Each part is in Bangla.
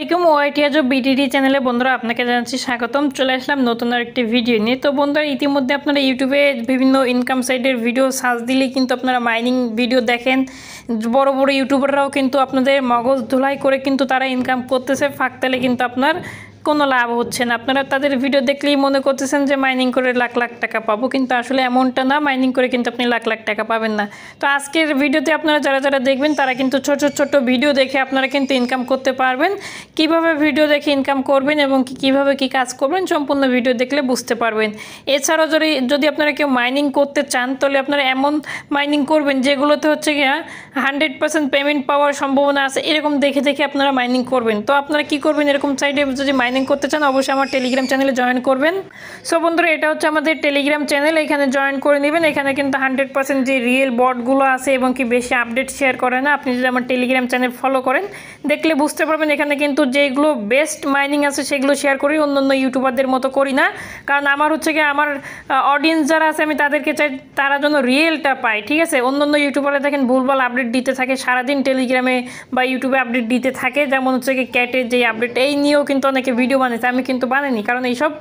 আসসালামাইকুম ওয়াইটিয়াজো বিডিডি চ্যানেলে বন্ধুরা আপনাকে জানাচ্ছি স্বাগতম। চলে আসলাম নতুন আরেকটি ভিডিও নিয়ে। তো বন্ধুরা ইতিমধ্যে আপনারা ইউটিউবে বিভিন্ন ইনকাম সাইটের ভিডিও সার্চ দিলেই কিন্তু আপনারা মাইনিং ভিডিও দেখেন। বড় বড় ইউটিউবাররাও কিন্তু আপনাদের মগজ ধুলাই করে কিন্তু তারা ইনকাম করতেছে, ফাঁকতালে কিন্তু আপনার কোনো লাভ হচ্ছে না। আপনারা তাদের ভিডিও দেখলেই মনে করতেছেন যে মাইনিং করে লাখ লাখ টাকা পাবো, কিন্তু আসলে এমনটা না। মাইনিং করে কিন্তু আপনি লাখ লাখ টাকা পাবেন না। তো আজকের ভিডিওতে আপনারা যারা যারা দেখবেন তারা কিন্তু ছোট ছোট ভিডিও দেখে আপনারা কিন্তু ইনকাম করতে পারবেন। কিভাবে ভিডিও দেখে ইনকাম করবেন এবং কিভাবে কি কাজ করবেন সম্পূর্ণ ভিডিও দেখলে বুঝতে পারবেন। এছাড়াও যদি আপনারা কেউ মাইনিং করতে চান তাহলে আপনারা এমন মাইনিং করবেন যেগুলোতে হচ্ছে গিয়া 100% পেমেন্ট পাওয়ার সম্ভাবনা আছে, এরকম দেখে দেখে আপনারা মাইনিং করবেন। তো আপনারা কি করবেন, এরকম সাইটে যদি মাইনিং করতে চান অবশ্যই আমার টেলিগ্রাম চ্যানেলে জয়েন করবেন। সো বন্ধুরা এটা হচ্ছে আমাদের টেলিগ্রাম চ্যানেল, এখানে জয়েন করে নেবেন। এখানে কিন্তু 100% যে রিয়েল বটগুলো আছে এবং কি বেশি আপডেট শেয়ার করে না। আপনি যদি আমার টেলিগ্রাম চ্যানেল ফলো করেন দেখলে বুঝতে পারবেন এখানে কিন্তু যেগুলো বেস্ট মাইনিং আছে সেগুলো শেয়ার করি, অন্য ইউটিউবারদের মতো করি না। কারণ আমার হচ্ছে কি আমার অডিয়েন্স যারা আছে আমি তাদেরকে চাই তারা যেন রিয়েলটা পায়, ঠিক আছে। অন্য ইউটিউবারে দেখেন ভুলভাল আপডেট দিতে থাকে, সারাদিন টেলিগ্রামে বা ইউটিউবে আপডেট দিতে থাকে। যেমন হচ্ছে কি ক্যাটের যে আপডেট, এই নিয়েও কিন্তু অনেকে ভিডিও বানাইছে, আমি কিন্তু বানাইনি, কারণ এইসব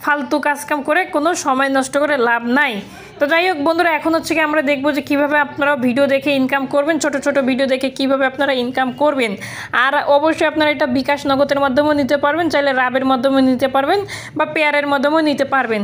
ফালতু কাজকাম করে কোনো সময় নষ্ট করে লাভ নাই। তো যাই হোক বন্ধুরা, এখন হচ্ছে কি আমরা দেখবো যে কীভাবে আপনারা ভিডিও দেখে ইনকাম করবেন, ছোট ছোট ভিডিও দেখে কিভাবে আপনারা ইনকাম করবেন। আর অবশ্যই আপনারা এটা বিকাশ নগদের মাধ্যমেও নিতে পারবেন, চাইলে রাবের মাধ্যমে নিতে পারবেন বা পেয়ারের মাধ্যমেও নিতে পারবেন।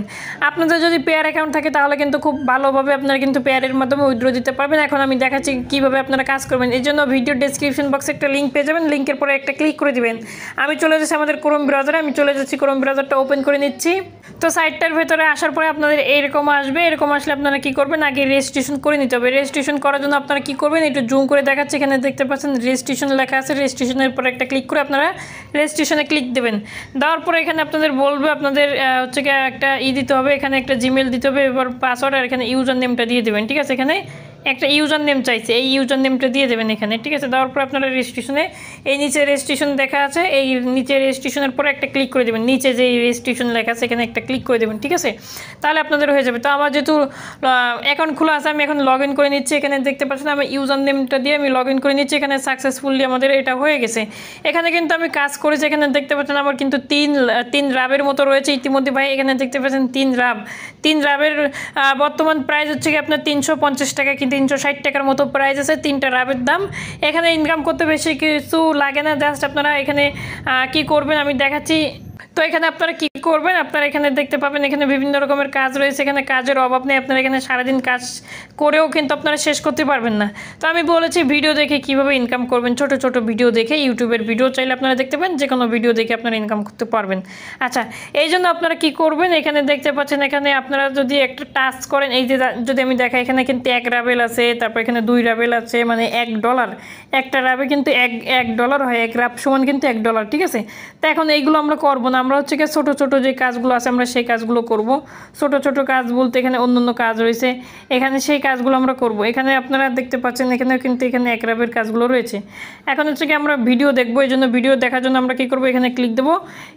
আপনাদের যদি পেয়ার অ্যাকাউন্ট থাকে তাহলে কিন্তু খুব ভালোভাবে আপনারা কিন্তু পেয়ারের মাধ্যমে উইথড্র দিতে পারবেন। এখন আমি দেখাচ্ছি কীভাবে আপনারা কাজ করবেন। এই জন্য ভিডিও ডেসক্রিপশন বক্সে একটা লিঙ্ক পেয়ে যাবেন, লিঙ্কের পরে একটা ক্লিক করে দিবেন। আমি চলে যাচ্ছি আমাদের ক্রোম ব্রাউজারে, আমি চলে যাচ্ছি ক্রোম ব্রাউজারটা ওপেন করে নিচ্ছি। তো সাইটটার ভেতরে আসার পরে আপনাদের এরকম আসবে, এরকম আসলে আপনারা কি করবেন, আগে রেজিস্ট্রেশন করে নিতে হবে। রেজিস্ট্রেশন করার জন্য আপনারা কি করবেন, একটু জুম করে দেখাচ্ছে, এখানে দেখতে পাচ্ছেন রেজিস্ট্রেশন লেখা আছে। রেজিস্ট্রেশনের পরে একটা ক্লিক করে আপনারা রেজিস্ট্রেশনে ক্লিক দেবেন। দেওয়ার পরে এখানে আপনাদের বলবে আপনাদের হচ্ছে কি একটা দিতে হবে, এখানে একটা জিমেল দিতে হবে, এবার পাসওয়ার্ড আর এখানে ইউজার নেমটা দিয়ে দেবেন, ঠিক আছে। এখানে একটা ইউজার নেম চাইছে, এই ইউজার নেমটা দিয়ে দেবেন এখানে, ঠিক আছে। দেওয়ার পর আপনারা রেজিস্ট্রেশনে এই নিচে রেজিস্ট্রেশন দেখা আছে, এই নিচে রেজিস্ট্রেশনের পরে একটা ক্লিক করে দেবেন। নিচে যে রেজিস্ট্রেশন লেখা আছে এখানে একটা ক্লিক করে দেবেন, ঠিক আছে। তাহলে আপনাদের হয়ে যাবে। তো আমার যেহেতু অ্যাকাউন্ট খোলা আছে আমি এখন লগ ইন করে নিচ্ছি। এখানে দেখতে পাচ্ছেন আমি ইউজার নেমটা দিয়ে আমি লগ ইন করে নিচ্ছি। এখানে সাকসেসফুলি আমাদের এটা হয়ে গেছে। এখানে কিন্তু আমি কাজ করেছি, এখানে দেখতে পাচ্ছেন আমার কিন্তু তিন রাবের মতো রয়েছে ইতিমধ্যে ভাই। এখানে দেখতে পাচ্ছেন তিন রাবের বর্তমান প্রাইস হচ্ছে কি আপনার 350 টাকা কি 360 টাকার মতো প্রাইস আছে তিনটা রাবের দাম। এখানে ইনকাম করতে বেশি কিছু লাগে না, জাস্ট আপনারা এখানে কি করবেন আমি দেখাচ্ছি। তো এখানে আপনারা কি করবেন, আপনারা এখানে দেখতে পাবেন এখানে বিভিন্ন রকমের কাজ রয়েছে, এখানে কাজের অভাব নেই। আপনারা এখানে সারাদিন কাজ করেও কিন্তু আপনারা শেষ করতে পারবেন না। তো আমি বলেছি ভিডিও দেখে কিভাবে ইনকাম করবেন, ছোট ছোট ভিডিও দেখে, ইউটিউবের ভিডিও চাইলে আপনারা দেখতে পাবেন, যে কোনো ভিডিও দেখে আপনারা ইনকাম করতে পারবেন। আচ্ছা, এই জন্য আপনারা কি করবেন, এখানে দেখতে পাচ্ছেন এখানে আপনারা যদি একটা টাচ করেন, এই যে যদি আমি দেখাই এখানে কিন্তু 1 রাবেল আছে, তারপর এখানে 2 রাবেল আছে, মানে $1 একটা রাবে কিন্তু $1 হয়, 1 রাব সমান কিন্তু $1, ঠিক আছে। তো এখন এইগুলো আমরা করবো না, আমরা হচ্ছে কি ছোটো ছোটো যে কাজগুলো আছে আমরা সেই কাজগুলো করব। ছোটো ছোটো কাজ বলতে এখানে অন্য কাজ রয়েছে, এখানে সেই কাজগুলো আমরা করব। এখানে আপনারা দেখতে পাচ্ছেন এখানেও কিন্তু এখানে 1 রাবের কাজগুলো রয়েছে। এখন হচ্ছে কি আমরা ভিডিও দেখবো, এই জন্য ভিডিও দেখার জন্য আমরা কী করবো, এখানে ক্লিক দেবো,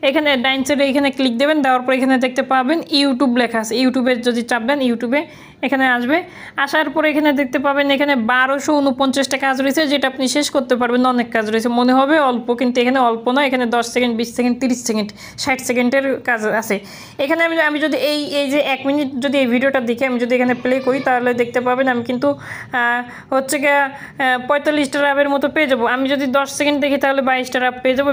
এখানে ডাইন সাইডে এখানে ক্লিক দেবেন। দেওয়ার পর এখানে দেখতে পাবেন ইউটিউব লেখা আছে, ইউটিউবে যদি চাপবেন ইউটিউবে এখানে আসবে। আসার পরে এখানে দেখতে পাবেন এখানে 1249টা কাজ রয়েছে, যেটা আপনি শেষ করতে পারবেন। অনেক কাজ রয়েছে, মনে হবে অল্প, কিন্তু এখানে অল্প না, এখানে 10 সেকেন্ড 20 সেকেন্ড 30 সেকেন্ড 60 সেকেন্ডের কাজ আছে। এখানে আমি যদি এই যে 1 মিনিট যদি এই ভিডিওটা দেখে আমি যদি এখানে প্লে করি তাহলে দেখতে পাবেন আমি কিন্তু হচ্ছে গিয়ে 45টা রাবের মতো পেয়ে যাবো। আমি যদি 10 সেকেন্ড দেখি তাহলে 22টা রাব পেয়ে যাবো,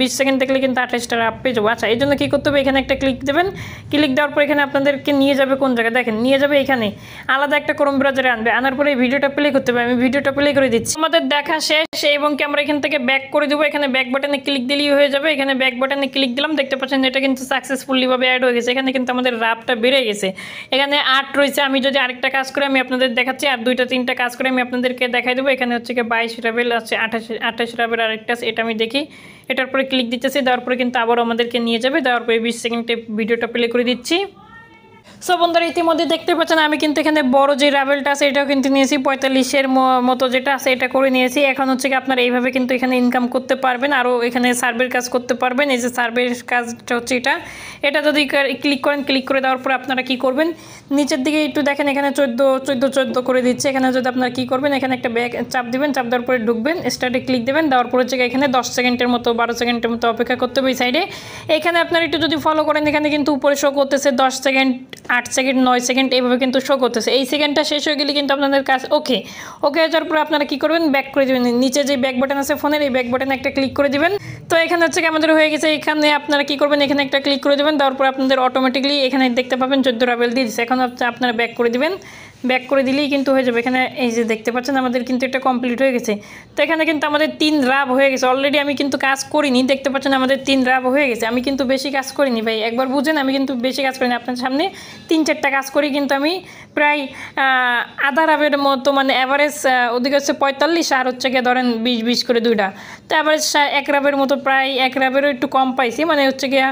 20 সেকেন্ড দেখলে কিন্তু 28টা রাব পেয়ে যাবো। আচ্ছা, এই জন্য কী করতে হবে, এখানে একটা ক্লিক দেবেন। ক্লিক দেওয়ার পর এখানে আপনাদেরকে নিয়ে যাবে কোন জায়গায়, দেখেন নিয়ে যাবে এখানে আলাদা একটা ক্রোম ব্রাউজারে আনবে। আনার পরে এই ভিডিওটা প্লে করতে হবে, আমি ভিডিওটা প্লে করে দিচ্ছি। আমাদের দেখা শেষ এবং কি আমরা এখান থেকে ব্যাক করে দেবো। এখানে ব্যাক বাটনে ক্লিক দিলেই হয়ে যাবে। এখানে ব্যাক বাটনে ক্লিক দিলাম, দেখতে পাচ্ছেন এটা কিন্তু সাকসেসফুলি ভাবে অ্যাড হয়ে গেছে। এখানে কিন্তু আমাদের রাবটা বেড়ে গেছে, এখানে 8 রয়েছে। আমি যদি আরেকটা কাজ করে আমি আপনাদের দেখাচ্ছি, আর 2টা 3টা কাজ করে আমি আপনাদেরকে দেখাই দেবো। এখানে হচ্ছে কি 22 রাবেল আছে, 28 রাবেল আরেকটা আছে, এটা আমি দেখি। এটার পরে ক্লিক দিতেছি, দেওয়ার পরে কিন্তু আবারও আমাদেরকে নিয়ে যাবে। দেওয়ার পরে 20 সেকেন্ডে ভিডিওটা প্লে করে দিচ্ছি। সো বন্ধুরা ইতিমধ্যে দেখতে পাচ্ছেন আমি কিন্তু এখানে বড় যে রাবেলটা আছে এটাও কিন্তু নিয়েছি 45-এর মতো যেটা আছে এটা করে নিয়েছি। এখন হচ্ছে কি আপনারা এইভাবে কিন্তু এখানে ইনকাম করতে পারবেন, আরও এখানে সার্ভের কাজ করতে পারবেন। এই যে সার্ভের কাজটা হচ্ছে এটা যদি ক্লিক করেন, ক্লিক করে দেওয়ার পর আপনারা কি করবেন, নিচের দিকে একটু দেখেন এখানে 14 করে দিচ্ছে। এখানে যদি আপনারা কী করবেন, এখানে একটা ব্যাক চাপ দিবেন, চাপ দেওয়ার পরে ঢুকবেন, স্টার্টে ক্লিক দেবেন, দেওয়ার পর হচ্ছে এখানে 10 সেকেন্ডের মতো 12 সেকেন্ডের মতো অপেক্ষা করতে হবে এই সাইডে। এখানে আপনারা একটু যদি ফলো করেন এখানে কিন্তু উপরে শো করতেছে 10 সেকেন্ড, 8 সেকেন্ড, 9 সেকেন্ড এইভাবে কিন্তু শো করতেছে। এই সেকেন্ডটা শেষ হয়ে গেলে কিন্তু আপনাদের কাজ ওকে হয়ে যাওয়ার পরে আপনারা কী করবেন, ব্যাক করে দেবেন। নিচে যে ব্যাক বাটন আছে ফোনের, এই ব্যাক বাটনে একটা ক্লিক করে দিবেন। তো এখানে হচ্ছে কি আমাদের হয়ে গেছে। এখানে আপনারা কী করবেন, এখানে একটা ক্লিক করে দেবেন, দেওয়ার পর আপনাদের অটোমেটিকলি এখানে দেখতে পাবেন 14 রাবেল দিয়ে দিচ্ছে। এখন আপনারা ব্যাক করে দিবেন, ব্যাক করে দিলেই কিন্তু হয়ে যাবে। এখানে এই যে দেখতে পাচ্ছেন আমাদের কিন্তু এটা কমপ্লিট হয়ে গেছে। তো এখানে কিন্তু আমাদের 3 রাব হয়ে গেছে অলরেডি। আমি কিন্তু কাজ করিনি, দেখতে পাচ্ছেন আমাদের 3 রাব হয়ে গেছে। আমি কিন্তু বেশি কাজ করিনি ভাই, একবার বুঝেন, আমি কিন্তু বেশি কাজ করিনি। আপনার সামনে 3-4টা কাজ করি কিন্তু আমি প্রায় আধা রাবের মতো, মানে অ্যাভারেজ ওদিকে হচ্ছে 45 আর হচ্ছে গিয়ে ধরেন 20 করে 2টা, তো অ্যাভারেজ 1 রাবের মতো, প্রায় 1 রাবেরও একটু কম পাইছি, মানে হচ্ছে গিয়া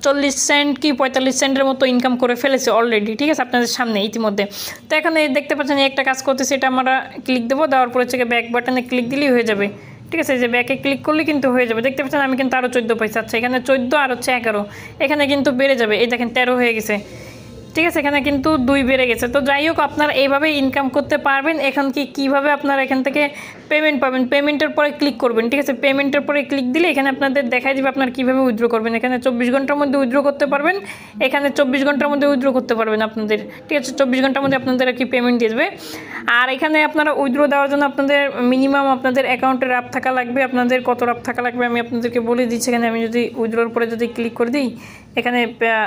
40 সেন্ট কি 45 সেন্টের মতো ইনকাম করে ফেলেছে অলরেডি, ঠিক আছে, আপনাদের সামনে ইতিমধ্যে। তো এখন দেখতে পাচ্ছেন একটা কাজ করতেছে, এটা আমরা ক্লিক দেবো, দেওয়ার পর হচ্ছে ব্যাক বাটনে ক্লিক দিলেই হয়ে যাবে, ঠিক আছে। যে ব্যাকে ক্লিক করলে কিন্তু হয়ে যাবে। দেখতে পাচ্ছেন আমি কিন্তু আরও 14 পয়সা, আচ্ছা এখানে 14 আর হচ্ছে 11, এখানে কিন্তু বেড়ে যাবে। এই দেখেন 13 হয়ে গেছে, ঠিক আছে, এখানে কিন্তু 2 বেড়ে গেছে। তো যাই হোক আপনারা এইভাবে ইনকাম করতে পারবেন। এখন কীভাবে আপনারা এখান থেকে পেমেন্ট পাবেন, পেমেন্টের পরে ক্লিক করবেন, ঠিক আছে। পেমেন্টের পরে ক্লিক দিলে এখানে আপনাদের দেখাই দিবে আপনারা কীভাবে উইথড্র করবেন। এখানে 24 ঘন্টার মধ্যে উইথড্র করতে পারবেন, এখানে 24 ঘন্টার মধ্যে উইথড্র করতে পারবেন আপনাদের, ঠিক আছে। 24 ঘন্টার মধ্যে আপনাদের আর কি পেমেন্ট দিয়ে দেবে। আর এখানে আপনারা উইথড্র দেওয়ার জন্য আপনাদের মিনিমাম আপনাদের অ্যাকাউন্টে রাফ থাকা লাগবে। আপনাদের কত রাফ থাকা লাগবে আমি আপনাদেরকে বলে দিচ্ছি। এখানে আমি যদি উইথড্রর পরে যদি ক্লিক করে দিই, এখানে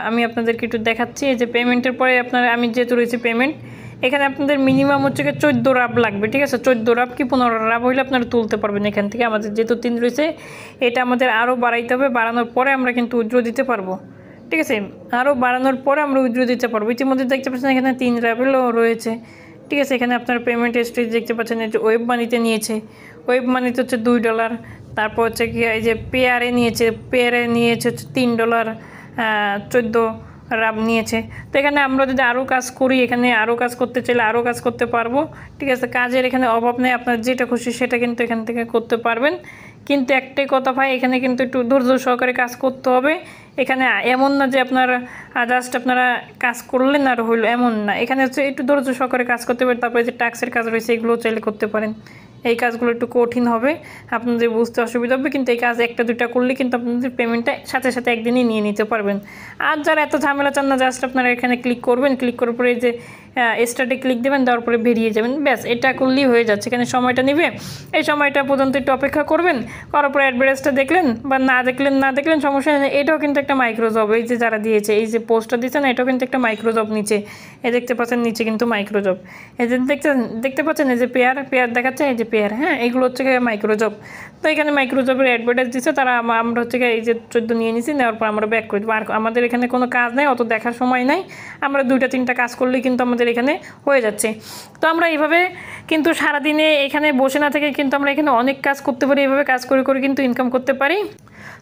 আমি আপনাদেরকে একটু দেখাচ্ছি। এই যে পেমেন্টের পরে আপনারা, আমি যেহেতু রয়েছে পেমেন্ট, এখানে আপনাদের মিনিমাম হচ্ছে 14 রাব লাগবে, ঠিক আছে। 14 রাব কি 15 রাব হইলে আপনারা তুলতে পারবেন এখান থেকে। আমাদের যেহেতু 3 রয়েছে, এটা আমাদের আরও বাড়াইতে হবে, বাড়ানোর পরে আমরা কিন্তু উইথড্র দিতে পারবো, ঠিক আছে। আরও বাড়ানোর পরে আমরা উইথড্র দিতে পারবো। ইতিমধ্যে দেখতে পাচ্ছেন এখানে 3 রাবেলও রয়েছে, ঠিক আছে। এখানে আপনার পেমেন্ট হিস্ট্রি দেখতে পাচ্ছেন, এই যে ওয়েব মানিতে নিয়েছে, ওয়েব মানিতে হচ্ছে $2, তারপর হচ্ছে কি এই যে পেয়ারে নিয়েছে হচ্ছে $3, 14 রাব নিয়েছে। তো এখানে আমরা যদি আরও কাজ করি, এখানে আরও কাজ করতে চাইলে আরও কাজ করতে পারবো, ঠিক আছে। কাজের এখানে অভাব নেই, আপনার যেটা খুশি সেটা কিন্তু এখান থেকে করতে পারবেন। কিন্তু একটাই কথা ভাই, এখানে কিন্তু একটু ধৈর্য সহকারে কাজ করতে হবে। এখানে এমন না যে আপনারা জাস্ট আপনারা কাজ করলেন আর হইলো, এমন না। এখানে হচ্ছে একটু ধৈর্য সহকারে কাজ করতে হবে। তারপরে যে ট্যাক্সের কাজ রয়েছে এগুলো চাইলে করতে পারেন। এই কাজগুলো একটু কঠিন হবে, আপনাদের বুঝতে অসুবিধা হবে, কিন্তু এই কাজ 1-2টা করলে কিন্তু আপনাদের পেমেন্টটা সাথে সাথে একদিনই নিয়ে নিতে পারবেন। আর যারা এত ঝামেলা চান না, জাস্ট আপনারা এখানে ক্লিক করবেন, ক্লিক করার পরে এই যে স্টার্টে ক্লিক দেবেন, দেওয়ার পরে বেরিয়ে যাবেন, ব্যাস এটা করলেই হয়ে যাচ্ছে। এখানে সময়টা নেবে, এই সময়টা পর্যন্ত একটু অপেক্ষা করবেন, করার পরে অ্যাডভার্টাইজটা দেখলেন বা না দেখলেন সমস্যা নেই। এটাও কিন্তু একটা মাইক্রো জব, এই যে যারা দিয়েছে, এই যে পোস্টটা দিয়েছে না, এটাও কিন্তু একটা মাইক্রো জব। নিচে এই দেখতে পাচ্ছেন, নিচে কিন্তু মাইক্রো জব, এই যে দেখতে পাচ্ছেন, এই যে পেয়ার দেখাচ্ছে, এই যে পেয়ার, হ্যাঁ, এইগুলো হচ্ছে মাইক্রো জব। তো এখানে মাইক্রো জবের অ্যাডভার্টাইজ দিচ্ছে তারা, আমরা হচ্ছে এই যে 14 নিয়ে নিছি, নেওয়ার পর আমরা ব্যাক করে দেবো। আর আমাদের এখানে কোনো কাজ নেই, অত দেখার সময় নাই, আমরা 2-3টা কাজ করলেই কিন্তু আমাদের এখানে হয়ে যাচ্ছে। তো আমরা এইভাবে কিন্তু সারাদিনে এখানে বসে না থেকে কিন্তু আমরা এখানে অনেক কাজ করতে পারি, এইভাবে কাজ করে কিন্তু ইনকাম করতে পারি।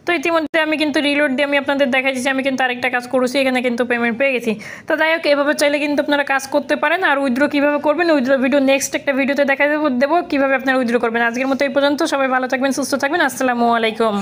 তো ইতিমধ্যে আমি কিন্তু রিলোড দিয়ে আমি আপনাদের দেখাচ্ছি, আমি কিন্তু আরেকটা কাজ করেছি, এখানে কিন্তু পেমেন্ট পেয়ে গেছি। তো যাই হোক, এভাবে চাইলে কিন্তু আপনারা কাজ করতে পারেন। আর উইথড্র কীভাবে করবেন, উইথড্র ভিডিও নেক্সট একটা ভিডিওতে দেখা দেবো কীভাবে আপনারা উইথড্র করবেন। আজকের মতো এই পর্যন্ত, সবাই ভালো থাকবেন, সুস্থ থাকবেন, আসসালামু আলাইকুম।